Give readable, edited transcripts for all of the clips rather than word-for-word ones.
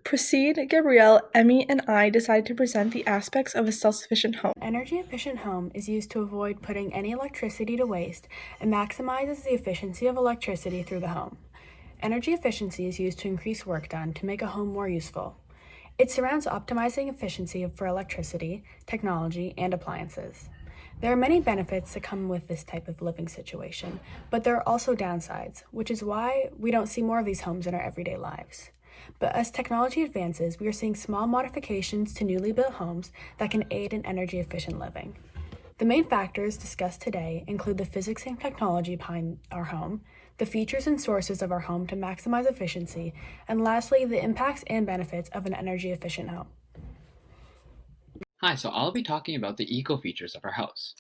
Proceed, Gabrielle, Emmy, and I decided to present the aspects of a self-sufficient home. An energy-efficient home is used to avoid putting any electricity to waste and maximizes the efficiency of electricity through the home. Energy efficiency is used to increase work done to make a home more useful. It surrounds optimizing efficiency for electricity, technology, and appliances. There are many benefits that come with this type of living situation, but there are also downsides, which is why we don't see more of these homes in our everyday lives. But as technology advances, we are seeing small modifications to newly built homes that can aid in energy efficient living. The main factors discussed today include the physics and technology behind our home, the features and sources of our home to maximize efficiency, and lastly, the impacts and benefits of an energy efficient home. Hi, so I'll be talking about the eco features of our house.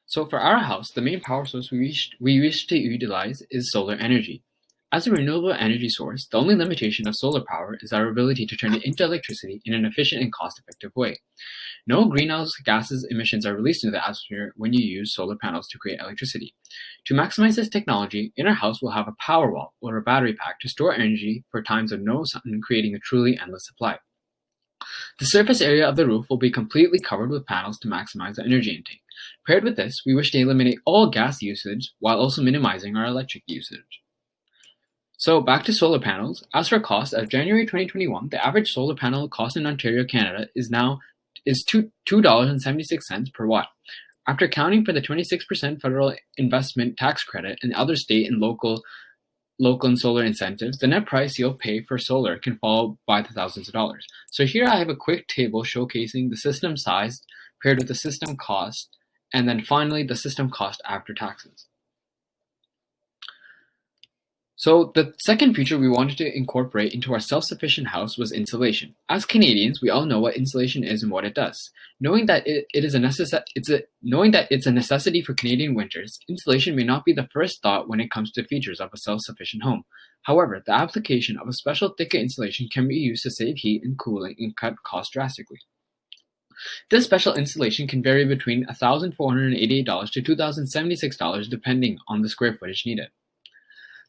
So for our house, the main power source we wish to utilize is solar energy. As a renewable energy source, the only limitation of solar power is our ability to turn it into electricity in an efficient and cost-effective way. No greenhouse gases emissions are released into the atmosphere when you use solar panels to create electricity. To maximize this technology, in our house we'll have a power wall or a battery pack to store energy for times of no sun, creating a truly endless supply. The surface area of the roof will be completely covered with panels to maximize the energy intake. Paired with this, we wish to eliminate all gas usage while also minimizing our electric usage. So back to solar panels. As for cost, as of January 2021, the average solar panel cost in Ontario, Canada is $2.76 per watt. After accounting for the 26% federal investment tax credit and other state and local and solar incentives, the net price you'll pay for solar can fall by the thousands of dollars. So here I have a quick table showcasing the system size paired with the system cost, and then finally the system cost after taxes. So the second feature we wanted to incorporate into our self-sufficient house was insulation. As Canadians, we all know what insulation is and what it does. Knowing that it's a necessity for Canadian winters, insulation may not be the first thought when it comes to features of a self-sufficient home. However, the application of a special thicker insulation can be used to save heat and cooling and cut costs drastically. This special insulation can vary between $1,488 to $2,076 depending on the square footage needed.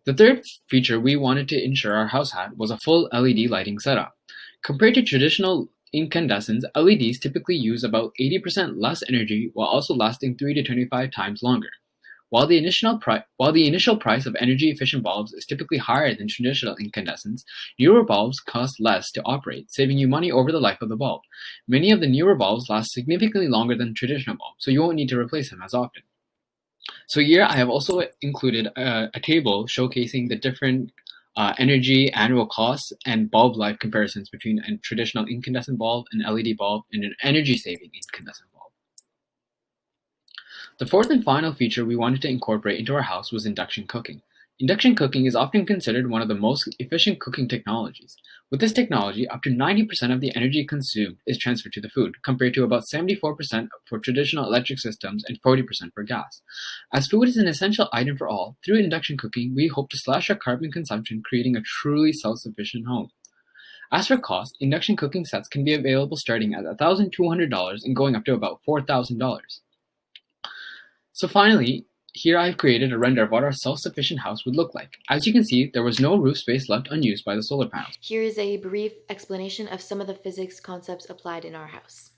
The third feature we wanted to ensure our house had was a full LED lighting setup. Compared to traditional incandescents, LEDs typically use about 80% less energy while also lasting 3 to 25 times longer. While the initial price of energy-efficient bulbs is typically higher than traditional incandescents, newer bulbs cost less to operate, saving you money over the life of the bulb. Many of the newer bulbs last significantly longer than traditional bulbs, so you won't need to replace them as often. So here I have also included a table showcasing the different energy annual costs and bulb life comparisons between a traditional incandescent bulb, an LED bulb, and an energy-saving incandescent bulb. The fourth and final feature we wanted to incorporate into our house was induction cooking. Induction cooking is often considered one of the most efficient cooking technologies. With this technology, up to 90% of the energy consumed is transferred to the food, compared to about 74% for traditional electric systems and 40% for gas. As food is an essential item for all, through induction cooking, we hope to slash our carbon consumption, creating a truly self-sufficient home. As for cost, induction cooking sets can be available starting at $1,200 and going up to about $4,000. So finally, here I've created a render of what our self-sufficient house would look like. As you can see, there was no roof space left unused by the solar panels. Here is a brief explanation of some of the physics concepts applied in our house.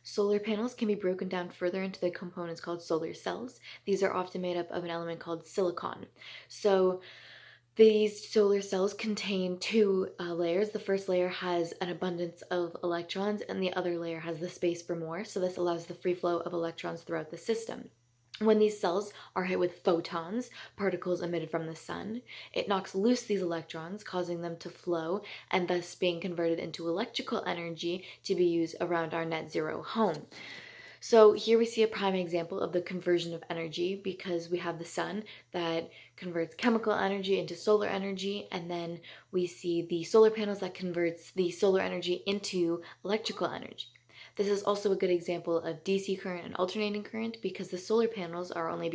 Solar panels can be broken down further into the components called solar cells. These are often made up of an element called silicon. So these solar cells contain two layers. The first layer has an abundance of electrons and the other layer has the space for more. So this allows the free flow of electrons throughout the system. When these cells are hit with photons, particles emitted from the sun, it knocks loose these electrons, causing them to flow and thus being converted into electrical energy to be used around our net zero home. So here we see a prime example of the conversion of energy because we have the sun that converts chemical energy into solar energy, and then we see the solar panels that converts the solar energy into electrical energy. This is also a good example of DC current and alternating current because the solar panels are only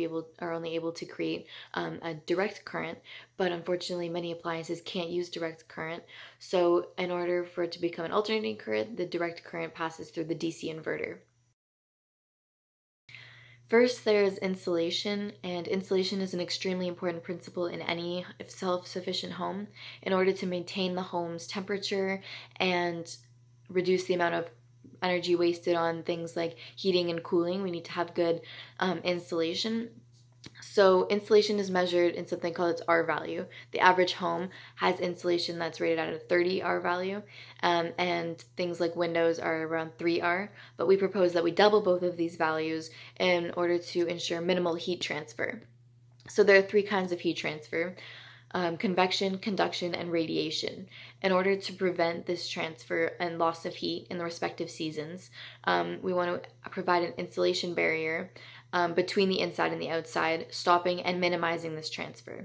able to create a direct current, but unfortunately many appliances can't use direct current. So in order for it to become an alternating current, the direct current passes through the DC inverter. First, there's insulation, and insulation is an extremely important principle in any self-sufficient home in order to maintain the home's temperature and reduce the amount of energy wasted on things like heating and cooling. We need to have good insulation. So insulation is measured in something called its R value. The average home has insulation that's rated at a 30 R value, and things like windows are around 3 R, but we propose that we double both of these values in order to ensure minimal heat transfer. So there are 3 kinds of heat transfer: convection, conduction, and radiation. In order to prevent this transfer and loss of heat in the respective seasons, we want to provide an insulation barrier between the inside and the outside, stopping and minimizing this transfer.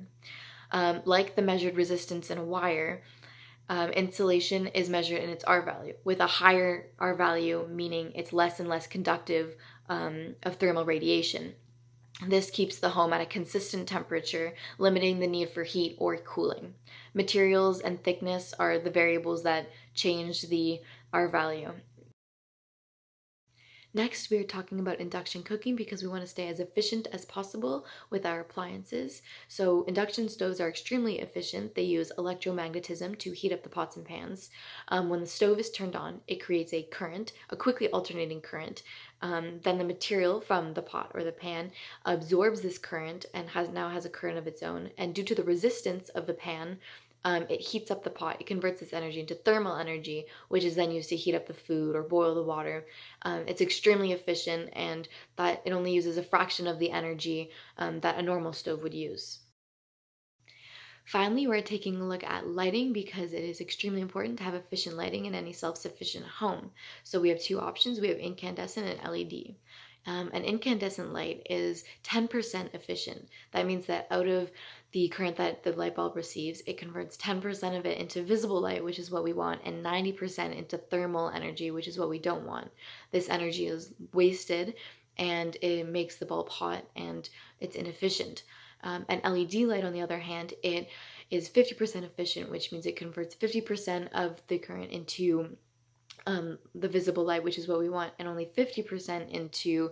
Like the measured resistance in a wire, insulation is measured in its R value, with a higher R value meaning it's less and less conductive of thermal radiation. This keeps the home at a consistent temperature, limiting the need for heat or cooling. Materials and thickness are the variables that change the R value. Next, we are talking about induction cooking because we want to stay as efficient as possible with our appliances. So induction stoves are extremely efficient. They use electromagnetism to heat up the pots and pans. When the stove is turned on, it creates a current, a quickly alternating current. Then the material from the pot or the pan absorbs this current and now has a current of its own. And due to the resistance of the pan, it heats up the pot. It converts this energy into thermal energy, which is then used to heat up the food or boil the water. It's extremely efficient, and that it only uses a fraction of the energy that a normal stove would use. Finally, we're taking a look at lighting because it is extremely important to have efficient lighting in any self-sufficient home. So we have 2 options. We have incandescent and LED. An incandescent light is 10% efficient. That means that out of the current that the light bulb receives, it converts 10% of it into visible light, which is what we want, and 90% into thermal energy, which is what we don't want. This energy is wasted and it makes the bulb hot and it's inefficient. An LED light, on the other hand, it is 50% efficient, which means it converts 50% of the current into the visible light, which is what we want, and only 50% into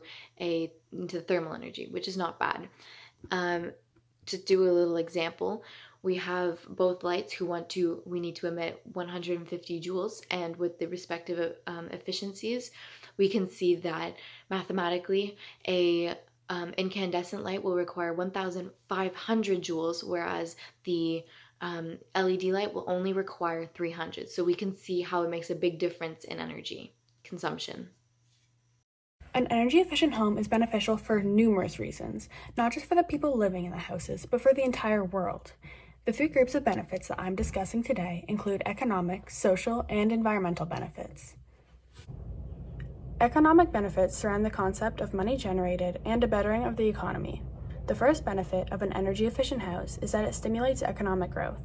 thermal energy, which is not bad. To do a little example, we have both lights we need to emit 150 joules, and with the respective efficiencies, we can see that mathematically a incandescent light will require 1,500 joules, whereas the LED light will only require 300. So we can see how it makes a big difference in energy consumption. An energy-efficient home is beneficial for numerous reasons, not just for the people living in the houses, but for the entire world. The 3 groups of benefits that I'm discussing today include economic, social, and environmental benefits. Economic benefits surround the concept of money generated and a bettering of the economy. The first benefit of an energy-efficient house is that it stimulates economic growth.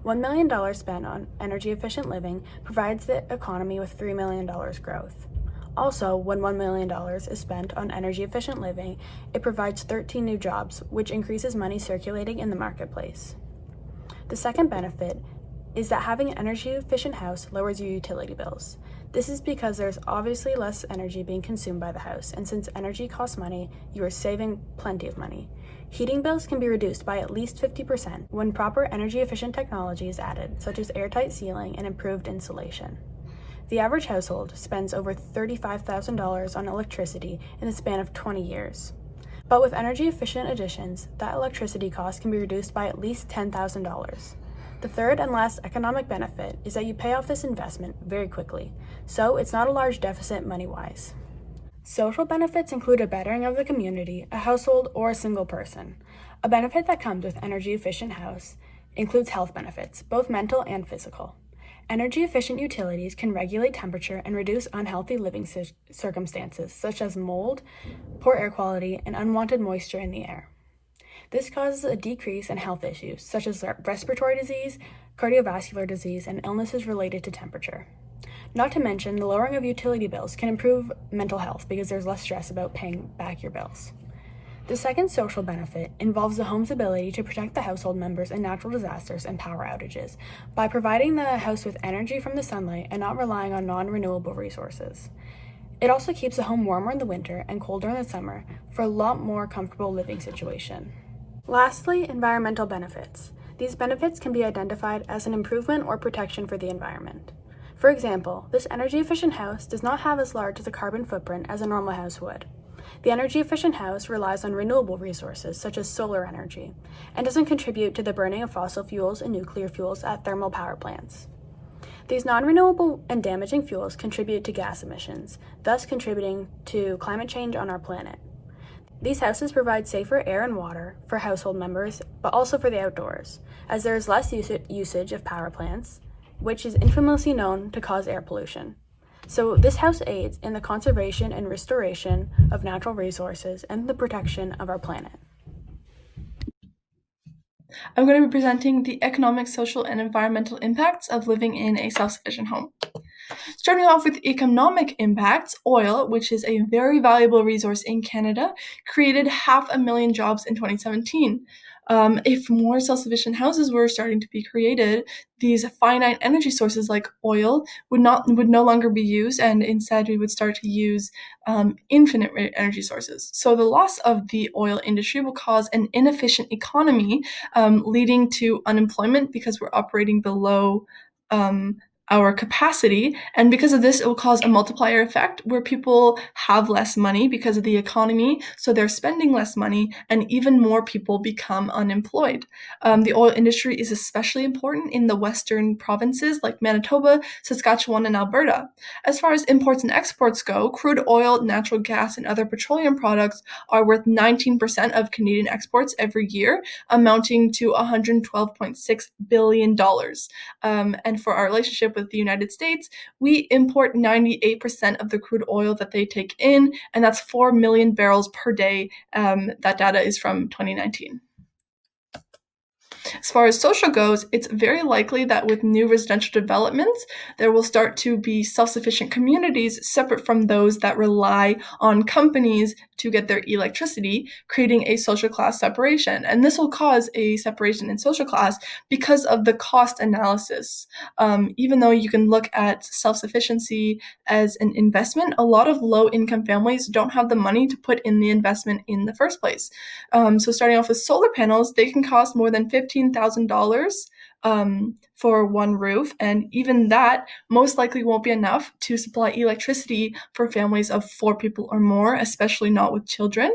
$1 million spent on energy-efficient living provides the economy with $3 million growth. Also, when $1 million is spent on energy-efficient living, it provides 13 new jobs, which increases money circulating in the marketplace. The second benefit is that having an energy-efficient house lowers your utility bills. This is because there's obviously less energy being consumed by the house, and since energy costs money, you are saving plenty of money. Heating bills can be reduced by at least 50% when proper energy-efficient technology is added, such as airtight sealing and improved insulation. The average household spends over $35,000 on electricity in the span of 20 years. But with energy-efficient additions, that electricity cost can be reduced by at least $10,000. The third and last economic benefit is that you pay off this investment very quickly, so it's not a large deficit money-wise. Social benefits include a bettering of the community, a household, or a single person. A benefit that comes with energy-efficient house includes health benefits, both mental and physical. Energy-efficient utilities can regulate temperature and reduce unhealthy living circumstances, such as mold, poor air quality, and unwanted moisture in the air. This causes a decrease in health issues, such as respiratory disease, cardiovascular disease, and illnesses related to temperature. Not to mention, the lowering of utility bills can improve mental health because there's less stress about paying back your bills. The second social benefit involves the home's ability to protect the household members in natural disasters and power outages by providing the house with energy from the sunlight and not relying on non-renewable resources. It also keeps the home warmer in the winter and colder in the summer for a lot more comfortable living situation. Lastly, environmental benefits. These benefits can be identified as an improvement or protection for the environment. For example, this energy-efficient house does not have as large as a carbon footprint as a normal house would. The energy-efficient house relies on renewable resources such as solar energy and doesn't contribute to the burning of fossil fuels and nuclear fuels at thermal power plants. These non-renewable and damaging fuels contribute to gas emissions, thus contributing to climate change on our planet. These houses provide safer air and water for household members, but also for the outdoors, as there is less usage of power plants, which is infamously known to cause air pollution. So this house aids in the conservation and restoration of natural resources and the protection of our planet. I'm going to be presenting the economic, social, and environmental impacts of living in a self-sufficient home. Starting off with economic impacts, oil, which is a very valuable resource in Canada, created 500,000 jobs in 2017. If more self-sufficient houses were starting to be created, these finite energy sources like oil would no longer be used, and instead we would start to use infinite energy sources. So the loss of the oil industry will cause an inefficient economy, leading to unemployment because we're operating below our capacity, and because of this it will cause a multiplier effect where people have less money because of the economy, so they're spending less money, and even more people become unemployed. The oil industry is especially important in the western provinces like Manitoba, Saskatchewan, and Alberta. As far as imports and exports go, crude oil, natural gas, and other petroleum products are worth 19% of Canadian exports every year, amounting to $112.6 billion. And for our relationship with the United States, we import 98% of the crude oil that they take in, and that's 4 million barrels per day. That data is from 2019. As far as social goes, it's very likely that with new residential developments, there will start to be self-sufficient communities separate from those that rely on companies to get their electricity, creating a social class separation. And this will cause a separation in social class because of the cost analysis. Even though you can look at self-sufficiency as an investment, a lot of low-income families don't have the money to put in the investment in the first place. So starting off with solar panels, they can cost more than $15,000 for one roof, and even that most likely won't be enough to supply electricity for families of 4 people or more, especially not with children.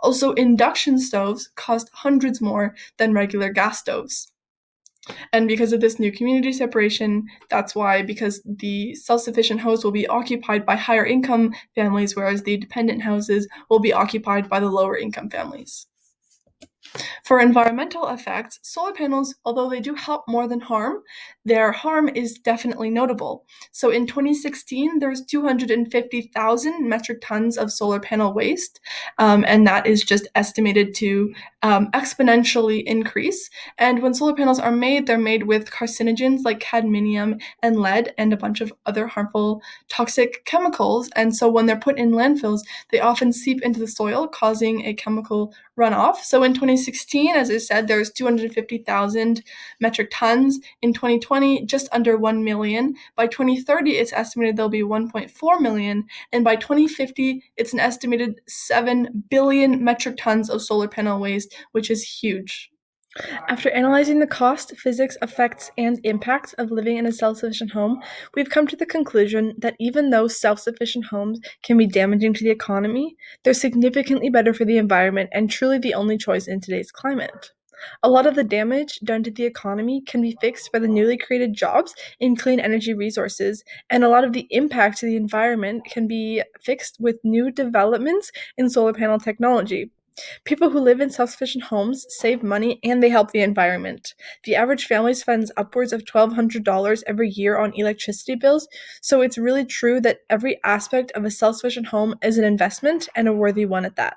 Also, induction stoves cost hundreds more than regular gas stoves. And because of this new community separation, that's why, because the self-sufficient house will be occupied by higher income families, whereas the dependent houses will be occupied by the lower income families. For environmental effects, solar panels, although they do help more than harm, their harm is definitely notable. So in 2016, there was 250,000 metric tons of solar panel waste, and that is just estimated to exponentially increase. And when solar panels are made, they're made with carcinogens like cadmium and lead and a bunch of other harmful toxic chemicals. And so when they're put in landfills, they often seep into the soil, causing a chemical runoff. So in 2016, as I said, there's 250,000 metric tons. In 2020, just under 1 million. By 2030, it's estimated there'll be 1.4 million. And by 2050, it's an estimated 7 billion metric tons of solar panel waste, which is huge. After analyzing the cost, physics, effects, and impacts of living in a self-sufficient home, we've come to the conclusion that even though self-sufficient homes can be damaging to the economy, they're significantly better for the environment and truly the only choice in today's climate. A lot of the damage done to the economy can be fixed by the newly created jobs in clean energy resources, and a lot of the impact to the environment can be fixed with new developments in solar panel technology. People who live in self-sufficient homes save money and they help the environment. The average family spends upwards of $1,200 every year on electricity bills, so it's really true that every aspect of a self-sufficient home is an investment and a worthy one at that.